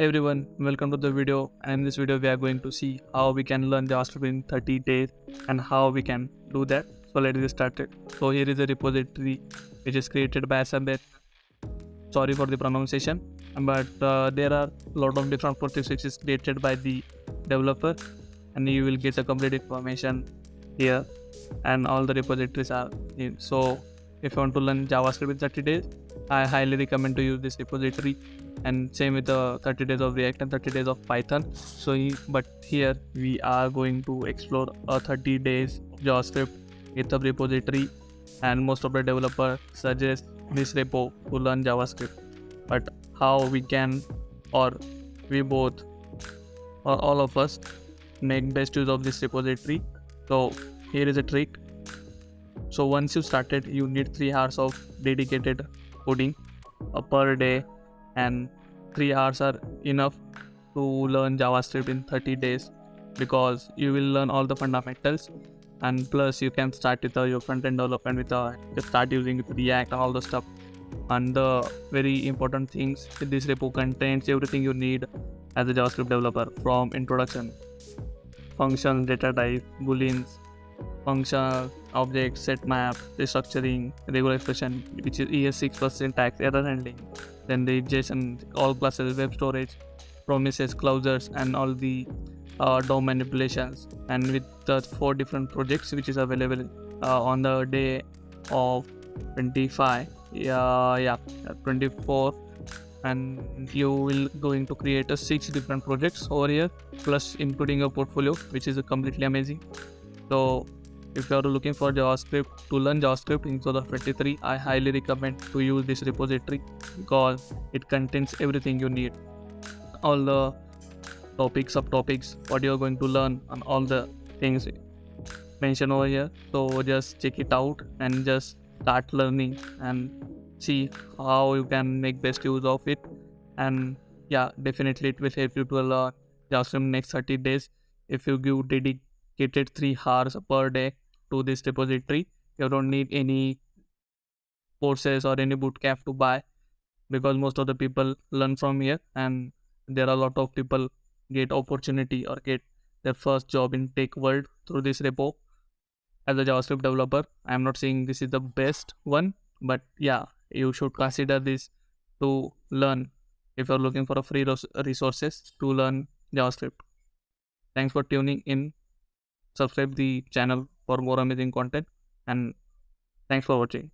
Everyone, welcome to the video, and in this video we are going to see how we can learn JavaScript in 30 days and how we can do that. So let's get started. So here is a repository which is created by Sabet. Sorry for the pronunciation, but there are a lot of different projects which is created by the developer, and you will get the complete information here, and all the repositories are in. So if you want to learn JavaScript in 30 days, I highly recommend to use this repository, and same with the 30 days of React and 30 days of Python. But here we are going to explore a 30 days JavaScript Github repository, and most of the developers suggest this repo to learn JavaScript. But how we can, or we both, or all of us, make best use of this repository? So here is a trick. So once you started, you need 3 hours of dedicated coding per day, and 3 hours are enough to learn JavaScript in 30 days, because you will learn all the fundamentals, and plus you can start with your front-end development with start using React and all the stuff. And the very important things, this repo contains everything you need as a JavaScript developer, from introduction, functions, data type, booleans, function, object, set map, restructuring, regular expression, which is ES6 syntax, error handling, then the JSON, all classes, web storage, promises, closures, and all the DOM manipulations. And with the 4 different projects which is available on the day of 24, and you will going to create 6 different projects over here, plus including a portfolio, which is completely amazing. So if you are looking for JavaScript, to learn JavaScript in 2023, I highly recommend to use this repository, because it contains everything you need, all the topics, subtopics, what you are going to learn, and all the things mentioned over here. So just check it out and just start learning and see how you can make best use of it. And yeah, definitely it will help you to learn JavaScript next 30 days if you give dedicated 3 hours per day to this repository. You don't need any courses or any bootcamp to buy, because most of the people learn from here, and there are a lot of people get opportunity or get their first job in tech world through this repo as a JavaScript developer. I am not saying this is the best one, but yeah, you should consider this to learn if you're looking for a free resources to learn JavaScript. Thanks for tuning in. Subscribe the channel for more amazing content, and thanks for watching.